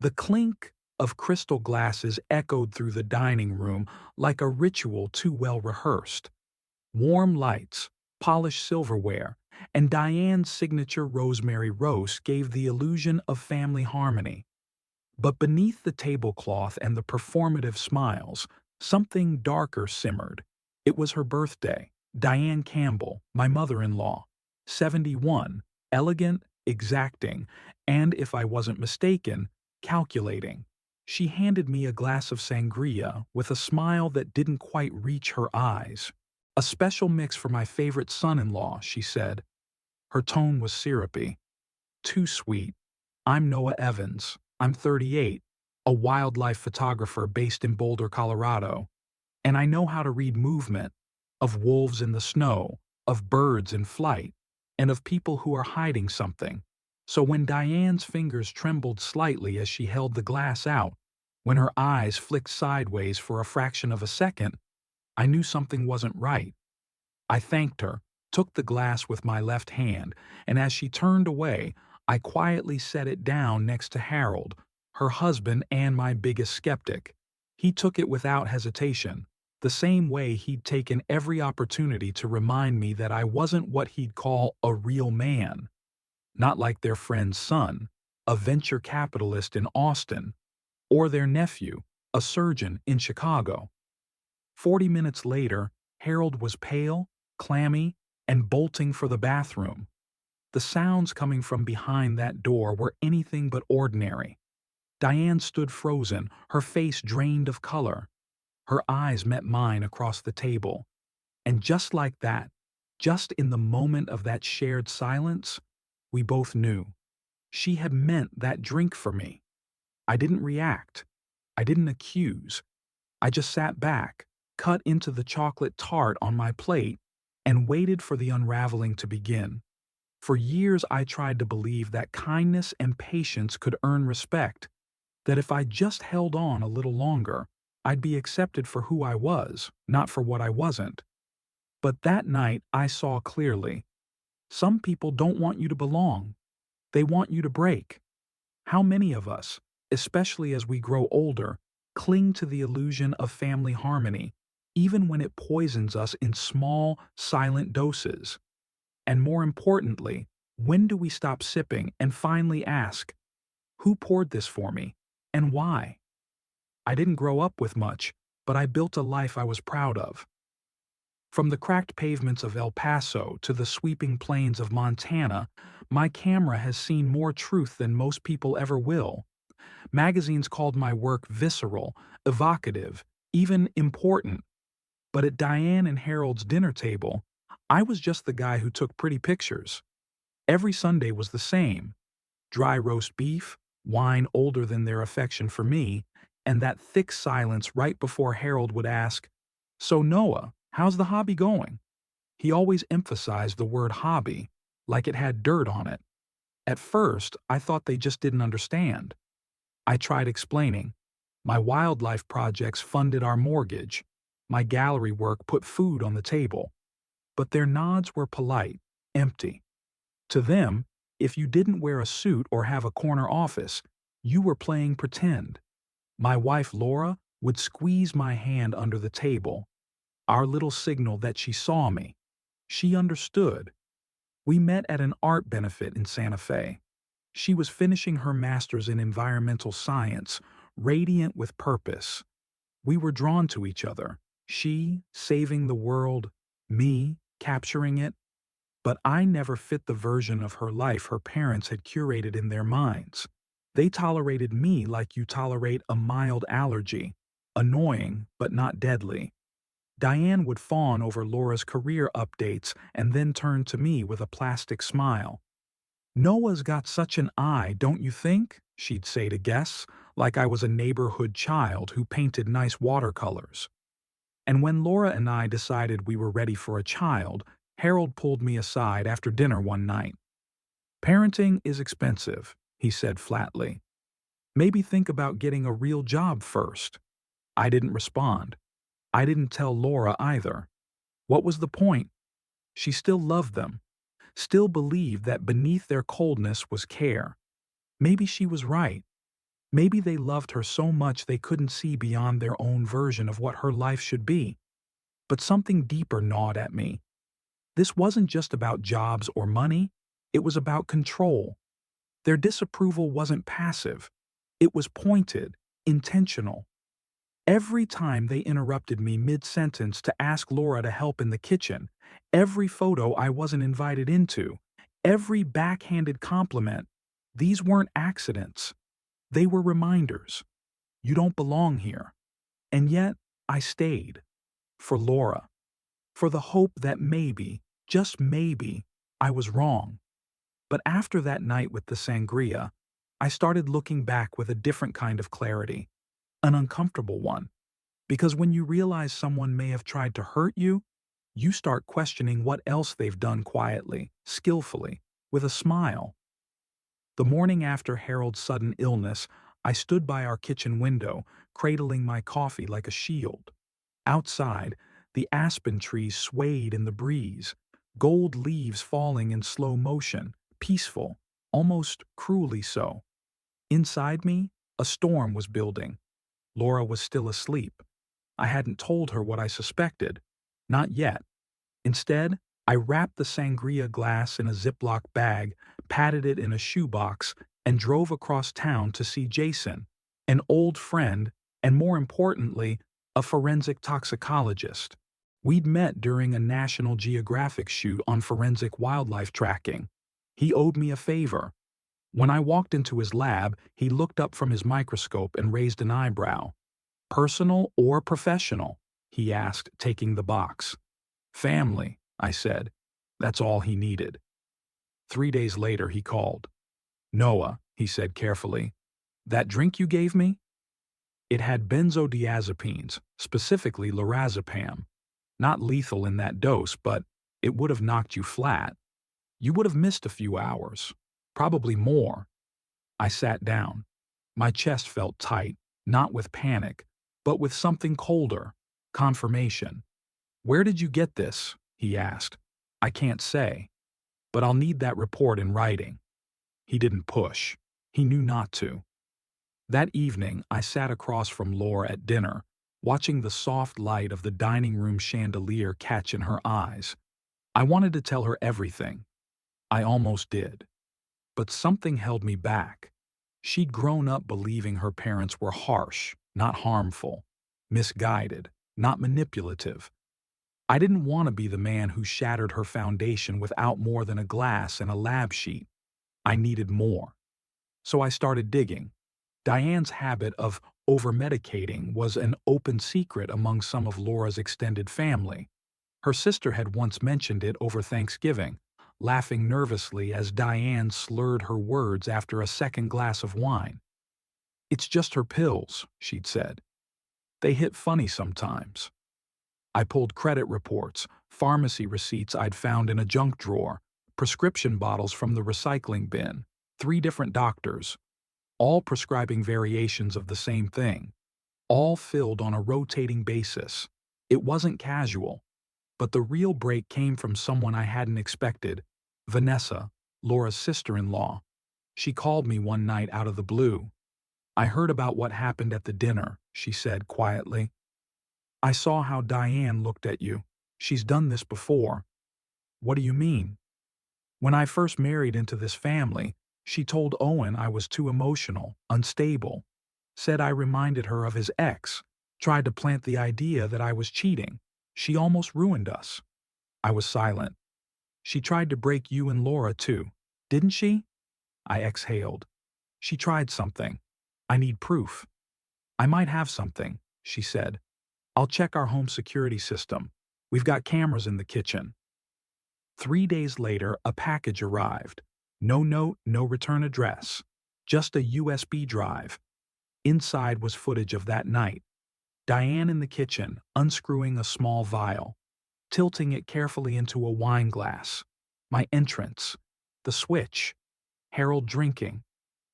The clink of crystal glasses echoed through the dining room like a ritual too well rehearsed. Warm lights, polished silverware, and Diane's signature rosemary roast gave the illusion of family harmony. But beneath the tablecloth and the performative smiles, something darker simmered. It was her birthday. Diane Campbell, my mother-in-law, 71, elegant, exacting, and, if I wasn't mistaken, calculating. She handed me a glass of sangria with a smile that didn't quite reach her eyes. "A special mix for my favorite son-in-law," she said. Her tone was syrupy. "Too sweet. I'm Noah Evans. I'm 38, a wildlife photographer based in Boulder, Colorado. And I know how to read movement, of wolves in the snow, of birds in flight, and of people who are hiding something." So when Diane's fingers trembled slightly as she held the glass out, when her eyes flicked sideways for a fraction of a second, I knew something wasn't right. I thanked her, took the glass with my left hand, and as she turned away, I quietly set it down next to Harold, her husband and my biggest skeptic. He took it without hesitation, the same way he'd taken every opportunity to remind me that I wasn't what he'd call a real man. Not like their friend's son, a venture capitalist in Austin, or their nephew, a surgeon in Chicago. 40 minutes later, Harold was pale, clammy, and bolting for the bathroom. The sounds coming from behind that door were anything but ordinary. Diane stood frozen, her face drained of color. Her eyes met mine across the table. And just like that, just in the moment of that shared silence, we both knew. She had meant that drink for me. I didn't react. I didn't accuse. I just sat back, cut into the chocolate tart on my plate, and waited for the unraveling to begin. For years I tried to believe that kindness and patience could earn respect, that if I just held on a little longer, I'd be accepted for who I was, not for what I wasn't. But that night I saw clearly. Some people don't want you to belong. They want you to break. How many of us, especially as we grow older, cling to the illusion of family harmony, even when it poisons us in small, silent doses? And more importantly, when do we stop sipping and finally ask, who poured this for me, and why? I didn't grow up with much, but I built a life I was proud of. From the cracked pavements of El Paso to the sweeping plains of Montana, my camera has seen more truth than most people ever will. Magazines called my work visceral, evocative, even important. But at Diane and Harold's dinner table, I was just the guy who took pretty pictures. Every Sunday was the same: dry roast beef, wine older than their affection for me, and that thick silence right before Harold would ask, "So Noah, how's the hobby going?" He always emphasized the word hobby, like it had dirt on it. At first, I thought they just didn't understand. I tried explaining. My wildlife projects funded our mortgage. My gallery work put food on the table. But their nods were polite, empty. To them, if you didn't wear a suit or have a corner office, you were playing pretend. My wife Laura would squeeze my hand under the table, our little signal that she saw me. She understood. We met at an art benefit in Santa Fe. She was finishing her master's in environmental science, radiant with purpose. We were drawn to each other, she saving the world, me capturing it. But I never fit the version of her life her parents had curated in their minds. They tolerated me like you tolerate a mild allergy, annoying but not deadly. Diane would fawn over Laura's career updates and then turn to me with a plastic smile. "Noah's got such an eye, don't you think?" she'd say to guests, like I was a neighborhood child who painted nice watercolors. And when Laura and I decided we were ready for a child, Harold pulled me aside after dinner one night. "Parenting is expensive," he said flatly. "Maybe think about getting a real job first." I didn't respond. I didn't tell Laura either. What was the point? She still loved them, still believed that beneath their coldness was care. Maybe she was right. Maybe they loved her so much they couldn't see beyond their own version of what her life should be. But something deeper gnawed at me. This wasn't just about jobs or money, it was about control. Their disapproval wasn't passive. It was pointed, intentional. Every time they interrupted me mid-sentence to ask Laura to help in the kitchen, every photo I wasn't invited into, every backhanded compliment, these weren't accidents. They were reminders. You don't belong here. And yet, I stayed. For Laura. For the hope that maybe, just maybe, I was wrong. But after that night with the sangria, I started looking back with a different kind of clarity, an uncomfortable one. Because when you realize someone may have tried to hurt you, you start questioning what else they've done quietly, skillfully, with a smile. The morning after Harold's sudden illness, I stood by our kitchen window, cradling my coffee like a shield. Outside, the aspen trees swayed in the breeze, gold leaves falling in slow motion, peaceful, almost cruelly so. Inside me, a storm was building. Laura was still asleep. I hadn't told her what I suspected. Not yet. Instead, I wrapped the sangria glass in a Ziploc bag, patted it in a shoebox, and drove across town to see Jason, an old friend, and more importantly, a forensic toxicologist. We'd met during a National Geographic shoot on forensic wildlife tracking. He owed me a favor. When I walked into his lab, he looked up from his microscope and raised an eyebrow. "Personal or professional?" he asked, taking the box. "Family," I said. That's all he needed. 3 days later, he called. "Noah," he said carefully, "that drink you gave me? It had benzodiazepines, specifically lorazepam. Not lethal in that dose, but it would have knocked you flat. You would have missed a few hours. Probably more." I sat down. My chest felt tight, not with panic, but with something colder, confirmation. "Where did you get this?" he asked. "I can't say, but I'll need that report in writing." He didn't push. He knew not to. That evening, I sat across from Laura at dinner, watching the soft light of the dining room chandelier catch in her eyes. I wanted to tell her everything. I almost did. But something held me back. She'd grown up believing her parents were harsh, not harmful, misguided, not manipulative. I didn't want to be the man who shattered her foundation without more than a glass and a lab sheet. I needed more. So I started digging. Diane's habit of over-medicating was an open secret among some of Laura's extended family. Her sister had once mentioned it over Thanksgiving, laughing nervously as Diane slurred her words after a second glass of wine. "It's just her pills," she'd said. "They hit funny sometimes." I pulled credit reports, pharmacy receipts I'd found in a junk drawer, prescription bottles from the recycling bin, 3 different doctors, all prescribing variations of the same thing, all filled on a rotating basis. It wasn't casual. But the real break came from someone I hadn't expected, Vanessa, Laura's sister-in-law. She called me one night out of the blue. "I heard about what happened at the dinner," she said quietly. "I saw how Diane looked at you. She's done this before." "What do you mean?" "When I first married into this family, she told Owen I was too emotional, unstable. Said I reminded her of his ex, tried to plant the idea that I was cheating. She almost ruined us." I was silent. "She tried to break you and Laura too, didn't she?" I exhaled. "She tried something. I need proof." "I might have something," she said. "I'll check our home security system. We've got cameras in the kitchen." 3 days later, a package arrived. No note, no return address. Just a USB drive. Inside was footage of that night. Diane in the kitchen, unscrewing a small vial, tilting it carefully into a wine glass. My entrance. The switch. Harold drinking.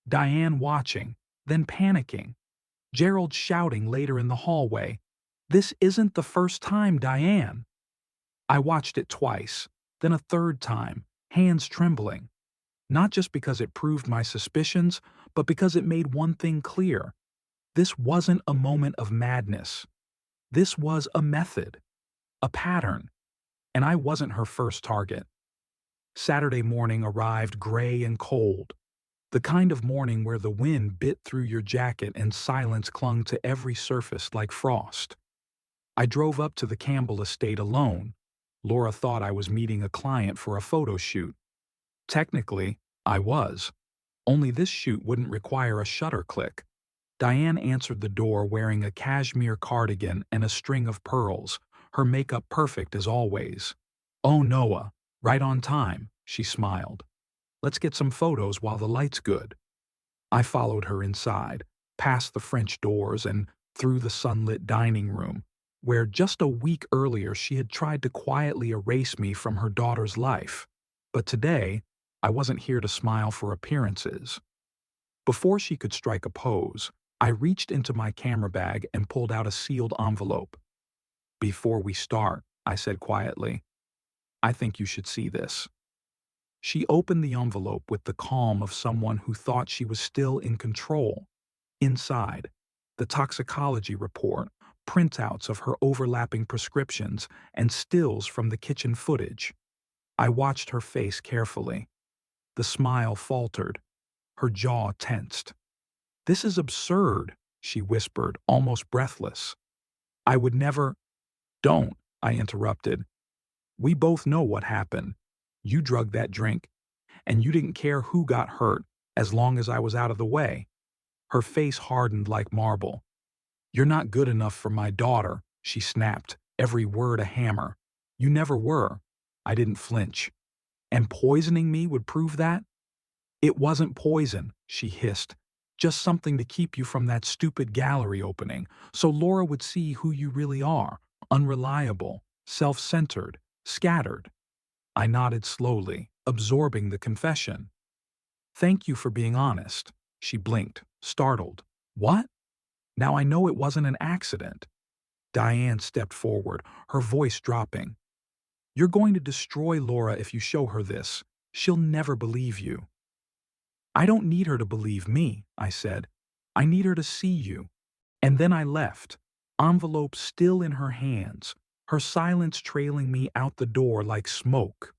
Diane watching, then panicking. Gerald shouting later in the hallway, "This isn't the first time, Diane." I watched it twice, then a third time, hands trembling. Not just because it proved my suspicions, but because it made one thing clear. This wasn't a moment of madness. This was a method, a pattern, and I wasn't her first target. Saturday morning arrived gray and cold, the kind of morning where the wind bit through your jacket and silence clung to every surface like frost. I drove up to the Campbell estate alone. Laura thought I was meeting a client for a photo shoot. Technically, I was. Only this shoot wouldn't require a shutter click. Diane answered the door wearing a cashmere cardigan and a string of pearls, her makeup perfect as always. "Oh, Noah, right on time," she smiled. "Let's get some photos while the light's good." I followed her inside, past the French doors and through the sunlit dining room, where just a week earlier she had tried to quietly erase me from her daughter's life. But today, I wasn't here to smile for appearances. Before she could strike a pose, I reached into my camera bag and pulled out a sealed envelope. "Before we start," I said quietly, "I think you should see this." She opened the envelope with the calm of someone who thought she was still in control. Inside, the toxicology report, printouts of her overlapping prescriptions, and stills from the kitchen footage. I watched her face carefully. The smile faltered. Her jaw tensed. "This is absurd," she whispered, almost breathless. "I would never—" "Don't," I interrupted. "We both know what happened. You drugged that drink, and you didn't care who got hurt as long as I was out of the way." Her face hardened like marble. "You're not good enough for my daughter," she snapped, every word a hammer. "You never were." I didn't flinch. "And poisoning me would prove that?" "It wasn't poison," she hissed. "Just something to keep you from that stupid gallery opening, so Laura would see who you really are, unreliable, self-centered, scattered." I nodded slowly, absorbing the confession. "Thank you for being honest." She blinked, startled. "What?" "Now I know it wasn't an accident." Diane stepped forward, her voice dropping. "You're going to destroy Laura if you show her this. She'll never believe you." "I don't need her to believe me," I said. "I need her to see you." And then I left, envelope still in her hands, her silence trailing me out the door like smoke.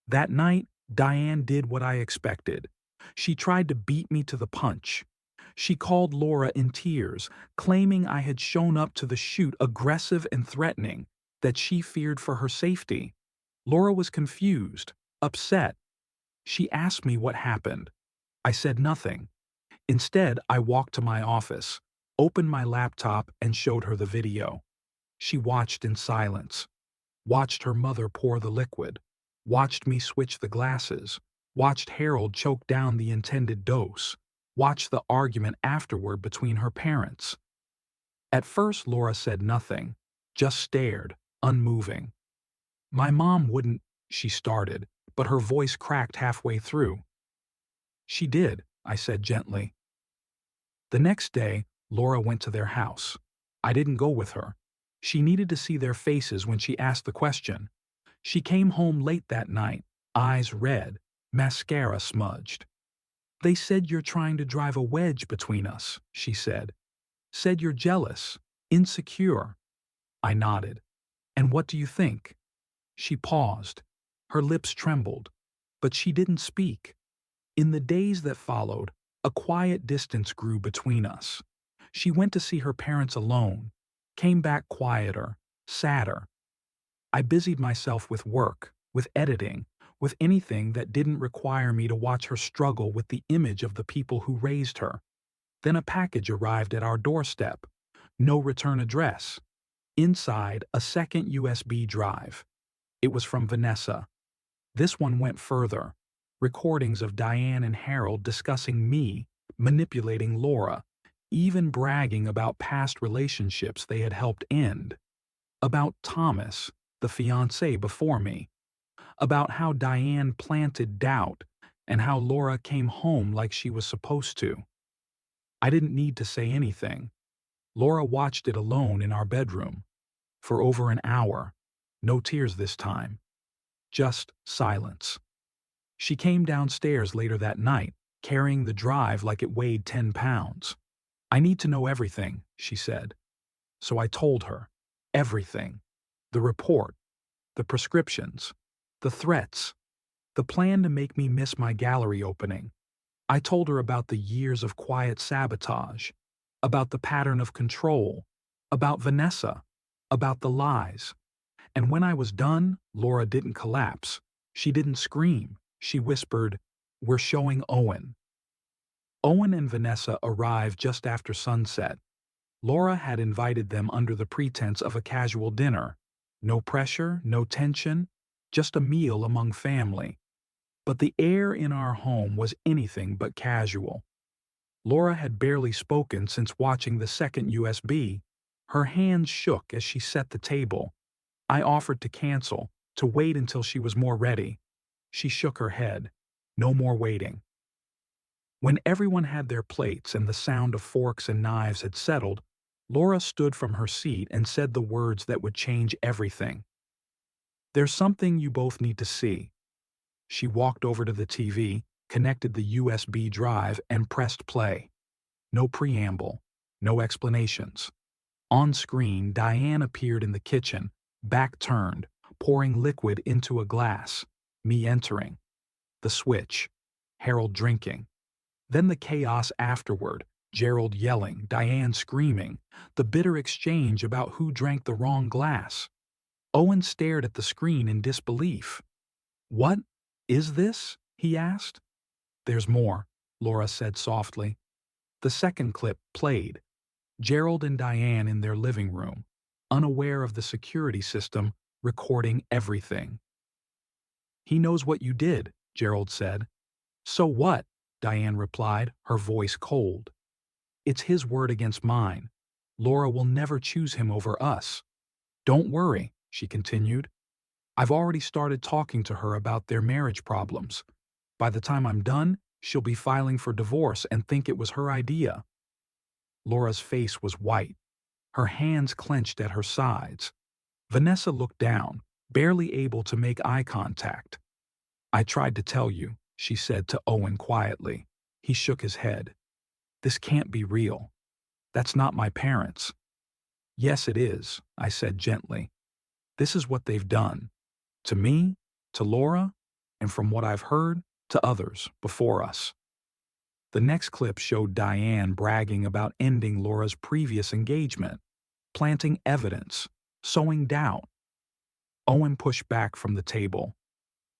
That night, Diane did what I expected. She tried to beat me to the punch. She called Laura in tears, claiming I had shown up to the shoot aggressive and threatening, that she feared for her safety. Laura was confused, upset. She asked me what happened. I said nothing. Instead, I walked to my office, opened my laptop, and showed her the video. She watched in silence, watched her mother pour the liquid, watched me switch the glasses, watched Harold choke down the intended dose, watched the argument afterward between her parents. At first, Laura said nothing, just stared, unmoving. "My mom wouldn't," she started, but her voice cracked halfway through. "She did," I said gently. The next day, Laura went to their house. I didn't go with her. She needed to see their faces when she asked the question. She came home late that night, eyes red, mascara smudged. "They said you're trying to drive a wedge between us," she said. "Said you're jealous, insecure." I nodded. "And what do you think?" She paused. Her lips trembled, but she didn't speak. In the days that followed, a quiet distance grew between us. She went to see her parents alone, came back quieter, sadder. I busied myself with work, with editing, with anything that didn't require me to watch her struggle with the image of the people who raised her. Then a package arrived at our doorstep. No return address. Inside, a second USB drive. It was from Vanessa. This one went further. Recordings of Diane and Harold discussing me, manipulating Laura, even bragging about past relationships they had helped end. About Thomas, the fiancé before me. About how Diane planted doubt and how Laura came home like she was supposed to. I didn't need to say anything. Laura watched it alone in our bedroom. For over an hour. No tears this time. Just silence. She came downstairs later that night, carrying the drive like it weighed 10 pounds. "I need to know everything," she said. So I told her. Everything. The report, the prescriptions, the threats, the plan to make me miss my gallery opening. I told her about the years of quiet sabotage, about the pattern of control, about Vanessa, about the lies. And when I was done, Laura didn't collapse. She didn't scream. She whispered, "We're showing Owen." Owen and Vanessa arrived just after sunset. Laura had invited them under the pretense of a casual dinner. No pressure, no tension, just a meal among family. But the air in our home was anything but casual. Laura had barely spoken since watching the second USB. Her hands shook as she set the table. I offered to cancel, to wait until she was more ready. She shook her head. No more waiting. When everyone had their plates and the sound of forks and knives had settled, Laura stood from her seat and said the words that would change everything. "There's something you both need to see." She walked over to the TV, connected the USB drive, and pressed play. No preamble, no explanations. On screen, Diane appeared in the kitchen, back turned, pouring liquid into a glass. Me entering. The switch. Harold drinking. Then the chaos afterward. Gerald yelling, Diane screaming, the bitter exchange about who drank the wrong glass. Owen stared at the screen in disbelief. "What is this?" he asked. "There's more," Laura said softly. The second clip played. Gerald and Diane in their living room, unaware of the security system, recording everything. "He knows what you did," Gerald said. "So what?" Diane replied, her voice cold. "It's his word against mine. Laura will never choose him over us." "Don't worry," she continued. "I've already started talking to her about their marriage problems. By the time I'm done, she'll be filing for divorce and think it was her idea." Laura's face was white. Her hands clenched at her sides. Vanessa looked down, barely able to make eye contact. "I tried to tell you," she said to Owen quietly. He shook his head. "This can't be real. That's not my parents." "Yes, it is," I said gently. "This is what they've done. To me, to Laura, and from what I've heard, to others before us." The next clip showed Diane bragging about ending Laura's previous engagement, planting evidence, sowing doubt. Owen pushed back from the table.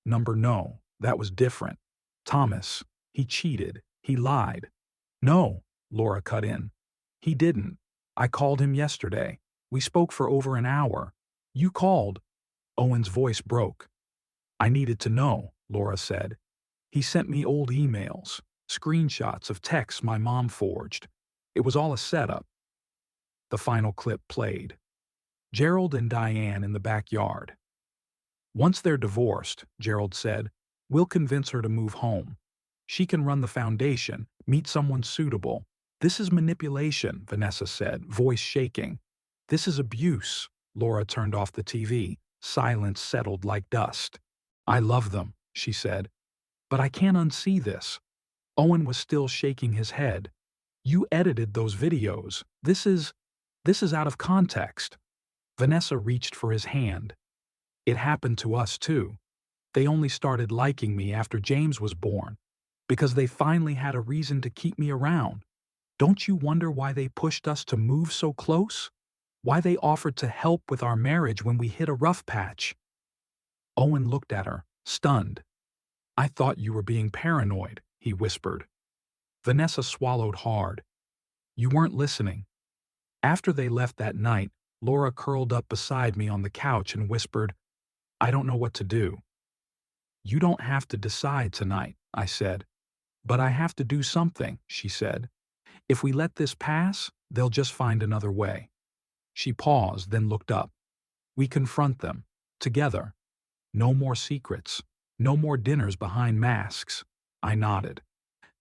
No, that was different. Thomas, he cheated, he lied." "No," Laura cut in. "He didn't. I called him yesterday. We spoke for over an hour. You called." Owen's voice broke. "I needed to know," Laura said. "He sent me old emails, screenshots of texts my mom forged. It was all a setup." The final clip played. Gerald and Diane in the backyard. "Once they're divorced," Gerald said, "we'll convince her to move home. She can run the foundation, meet someone suitable." "This is manipulation," Vanessa said, voice shaking. "This is abuse." Laura turned off the TV. Silence settled like dust. "I love them," she said. "But I can't unsee this." Owen was still shaking his head. "You edited those videos. This is out of context." Vanessa reached for his hand. "It happened to us too. They only started liking me after James was born, because they finally had a reason to keep me around. Don't you wonder why they pushed us to move so close? Why they offered to help with our marriage when we hit a rough patch?" Owen looked at her, stunned. "I thought you were being paranoid," he whispered. Vanessa swallowed hard. "You weren't listening." After they left that night, Laura curled up beside me on the couch and whispered, "I don't know what to do." "You don't have to decide tonight," I said. "But I have to do something," she said. "If we let this pass, they'll just find another way." She paused, then looked up. "We confront them. Together. No more secrets. No more dinners behind masks." I nodded.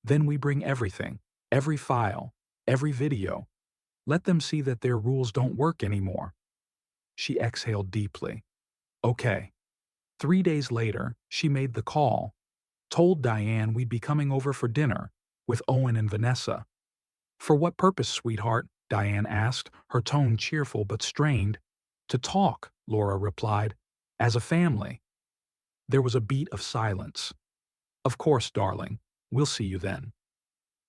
"Then we bring everything. Every file. Every video. Let them see that their rules don't work anymore." She exhaled deeply. "Okay." 3 days later, she made the call. Told Diane we'd be coming over for dinner with Owen and Vanessa. For what purpose, sweetheart? Diane asked, her tone cheerful but strained. To talk, Laura replied, as a family. There was a beat of silence. Of course, darling. We'll see you then.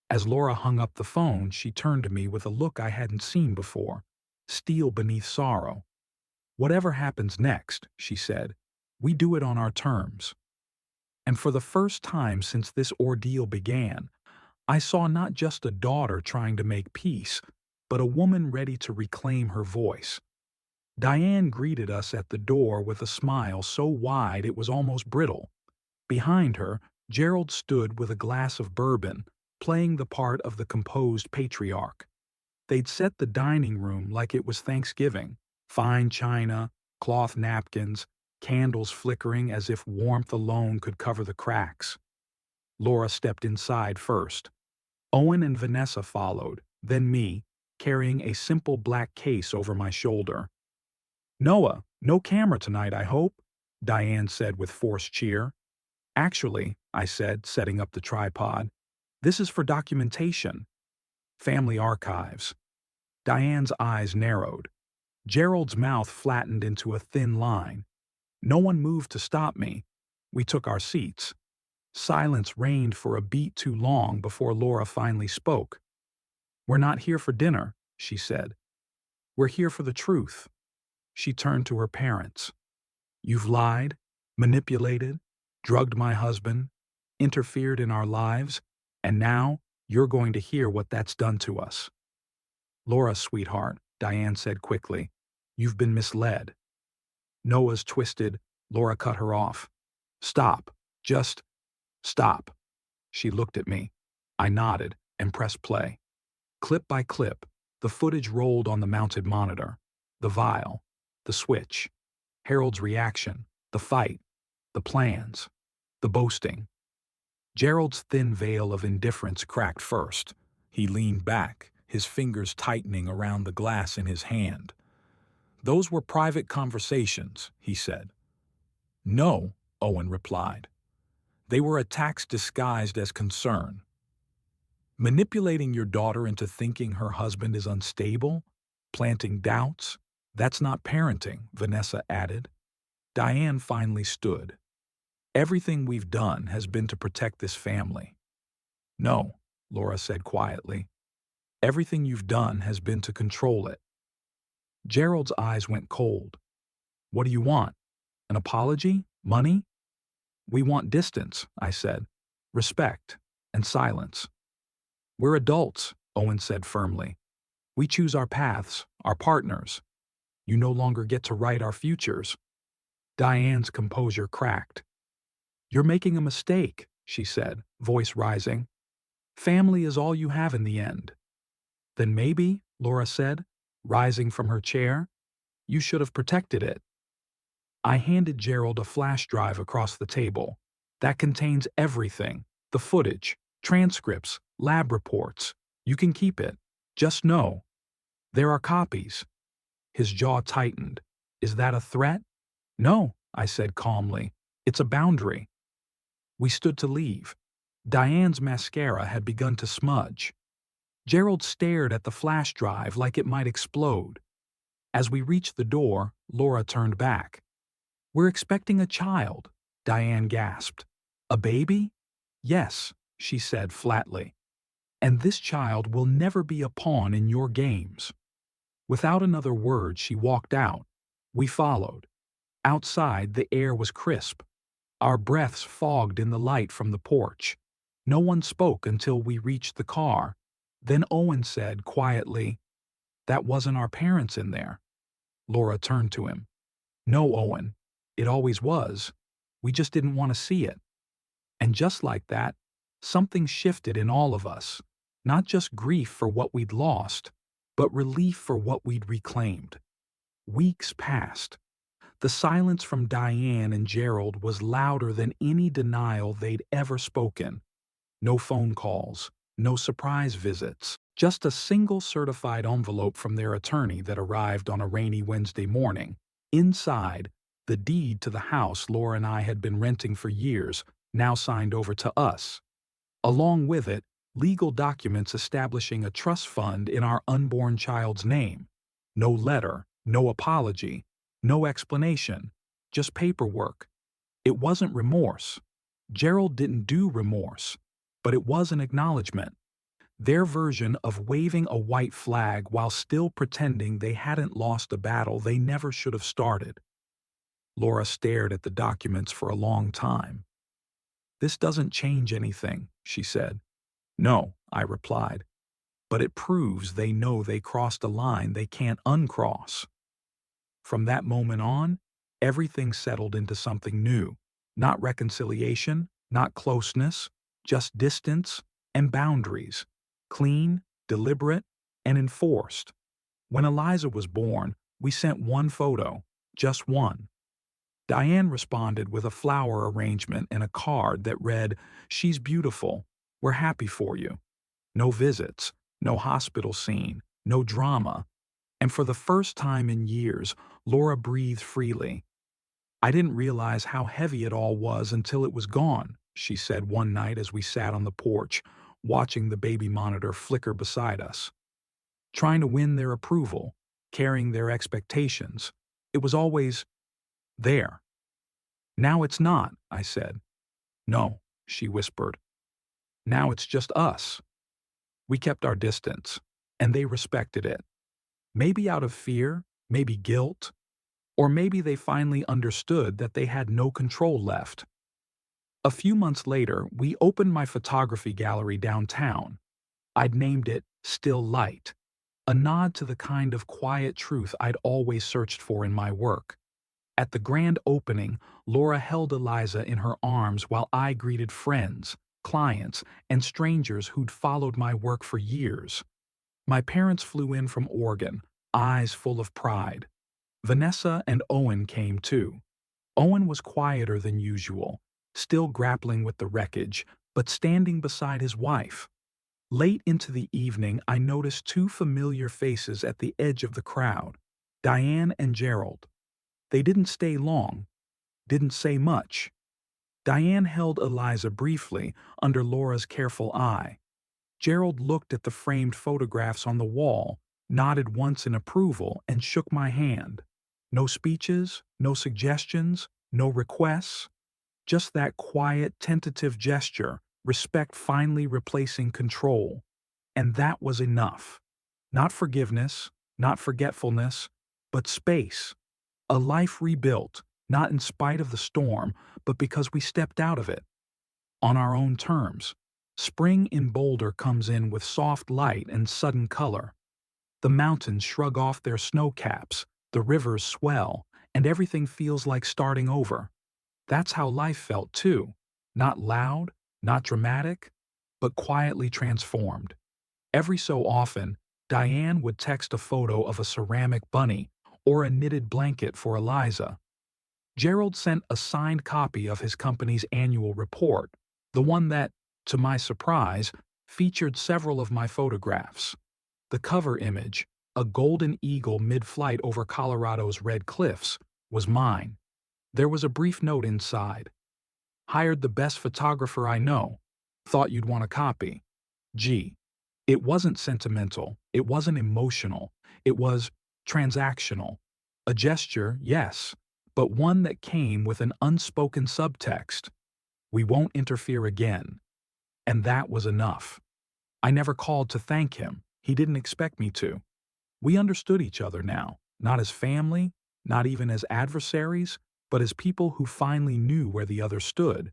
As Laura hung up the phone, she turned to me with a look I hadn't seen before. Steel beneath sorrow. Whatever happens next, she said, we do it on our terms. And for the first time since this ordeal began, I saw not just a daughter trying to make peace, but a woman ready to reclaim her voice. Diane greeted us at the door with a smile so wide it was almost brittle. Behind her, Gerald stood with a glass of bourbon, playing the part of the composed patriarch. They'd set the dining room like it was Thanksgiving, fine china, cloth napkins, candles flickering as if warmth alone could cover the cracks. Laura stepped inside first. Owen and Vanessa followed, then me, carrying a simple black case over my shoulder. Noah, no camera tonight, I hope, Diane said with forced cheer. Actually, I said, setting up the tripod, this is for documentation. Family archives. Diane's eyes narrowed. Gerald's mouth flattened into a thin line. No one moved to stop me. We took our seats. Silence reigned for a beat too long before Laura finally spoke. We're not here for dinner, she said. We're here for the truth. She turned to her parents. You've lied, manipulated, drugged my husband, interfered in our lives, and now you're going to hear what that's done to us. Laura, sweetheart, Diane said quickly, you've been misled. Noah's twisted. Laura cut her off. Stop. Just stop. She looked at me. I nodded and pressed play. Clip by clip, the footage rolled on the mounted monitor. The vial, the switch, Harold's reaction, the fight, the plans, the boasting. Gerald's thin veil of indifference cracked first. He leaned back, his fingers tightening around the glass in his hand. Those were private conversations, he said. No, Owen replied. They were attacks disguised as concern. Manipulating your daughter into thinking her husband is unstable, planting doubts, that's not parenting, Vanessa added. Diane finally stood. Everything we've done has been to protect this family. No, Laura said quietly. Everything you've done has been to control it. Gerald's eyes went cold. What do you want? An apology? Money? We want distance, I said. Respect and silence. We're adults, Owen said firmly. We choose our paths, our partners. You no longer get to write our futures. Diane's composure cracked. You're making a mistake, she said, voice rising. Family is all you have in the end. Then maybe, Laura said, rising from her chair, you should have protected it. I handed Gerald a flash drive across the table. That contains everything, the footage, transcripts, lab reports. You can keep it. Just know. There are copies. His jaw tightened. Is that a threat? No, I said calmly. It's a boundary. We stood to leave. Diane's mascara had begun to smudge. Gerald stared at the flash drive like it might explode. As we reached the door, Laura turned back. We're expecting a child, Diane gasped. A baby? Yes, she said flatly. And this child will never be a pawn in your games. Without another word, she walked out. We followed. Outside, the air was crisp. Our breaths fogged in the light from the porch. No one spoke until we reached the car. Then Owen said quietly, That wasn't our parents in there. Laura turned to him. No, Owen. It always was. We just didn't want to see it. And just like that, something shifted in all of us. Not just grief for what we'd lost, but relief for what we'd reclaimed. Weeks passed. The silence from Diane and Gerald was louder than any denial they'd ever spoken. No phone calls, no surprise visits, just a single certified envelope from their attorney that arrived on a rainy Wednesday morning. Inside, the deed to the house Laura and I had been renting for years, now signed over to us. Along with it, legal documents establishing a trust fund in our unborn child's name. No letter, no apology, no explanation, just paperwork. It wasn't remorse. Gerald didn't do remorse, but it was an acknowledgement. Their version of waving a white flag while still pretending they hadn't lost a battle they never should have started. Laura stared at the documents for a long time. "This doesn't change anything," she said. "No," I replied, "but it proves they know they crossed a line they can't uncross." From that moment on, everything settled into something new. Not reconciliation, not closeness, just distance and boundaries. Clean, deliberate, and enforced. When Eliza was born, we sent one photo, just one. Diane responded with a flower arrangement and a card that read, "She's beautiful. We're happy for you." No visits, no hospital scene, no drama. And for the first time in years, Laura breathed freely. "I didn't realize how heavy it all was until it was gone," she said one night as we sat on the porch, watching the baby monitor flicker beside us. Trying to win their approval, carrying their expectations. It was always there. "Now it's not," I said. "No," she whispered. "Now it's just us." We kept our distance, and they respected it. Maybe out of fear, maybe guilt, or maybe they finally understood that they had no control left. A few months later, we opened my photography gallery downtown. I'd named it Still Light, a nod to the kind of quiet truth I'd always searched for in my work. At the grand opening, Laura held Eliza in her arms while I greeted friends, clients, and strangers who'd followed my work for years. My parents flew in from Oregon, eyes full of pride. Vanessa and Owen came too. Owen was quieter than usual, still grappling with the wreckage, but standing beside his wife. Late into the evening, I noticed two familiar faces at the edge of the crowd, Diane and Gerald. They didn't stay long, didn't say much. Diane held Eliza briefly under Laura's careful eye. Gerald looked at the framed photographs on the wall, nodded once in approval, and shook my hand. No speeches, no suggestions, no requests. Just that quiet, tentative gesture, respect finally replacing control. And that was enough. Not forgiveness, not forgetfulness, but space. A life rebuilt, not in spite of the storm, but because we stepped out of it. On our own terms. Spring in Boulder comes in with soft light and sudden color. The mountains shrug off their snow caps, the rivers swell, and everything feels like starting over. That's how life felt too. Not loud, not dramatic, but quietly transformed. Every so often, Diane would text a photo of a ceramic bunny or a knitted blanket for Eliza. Gerald sent a signed copy of his company's annual report, the one that, to my surprise, featured several of my photographs. The cover image, a golden eagle mid-flight over Colorado's red cliffs, was mine. There was a brief note inside. "Hired the best photographer I know. Thought you'd want a copy. G." It wasn't sentimental. It wasn't emotional. It was transactional. A gesture, yes, but one that came with an unspoken subtext. "We won't interfere again." And that was enough. I never called to thank him. He didn't expect me to. We understood each other now, not as family, not even as adversaries, but as people who finally knew where the other stood.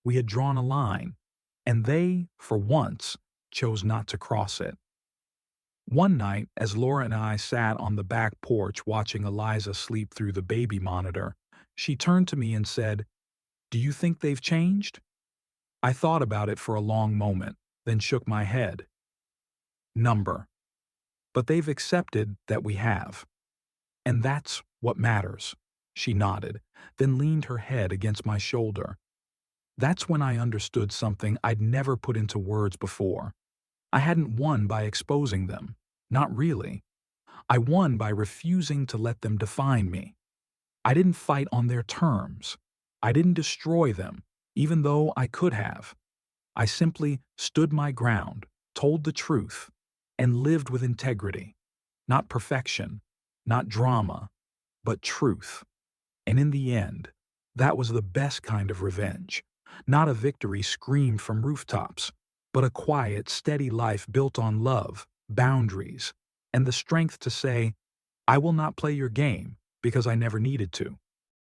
We had drawn a line, and they, for once, chose not to cross it. One night, as Laura and I sat on the back porch watching Eliza sleep through the baby monitor, she turned to me and said, "Do you think they've changed?" I thought about it for a long moment, then shook my head. Number. But they've accepted that we have. And that's what matters. She nodded, then leaned her head against my shoulder. That's when I understood something I'd never put into words before. I hadn't won by exposing them. Not really. I won by refusing to let them define me. I didn't fight on their terms. I didn't destroy them. even though I could have. I simply stood my ground, told the truth, and lived with integrity. Not perfection, not drama, but truth. And in the end, that was the best kind of revenge. Not a victory screamed from rooftops, but a quiet, steady life built on love, boundaries, and the strength to say, I will not play your game because I never needed to.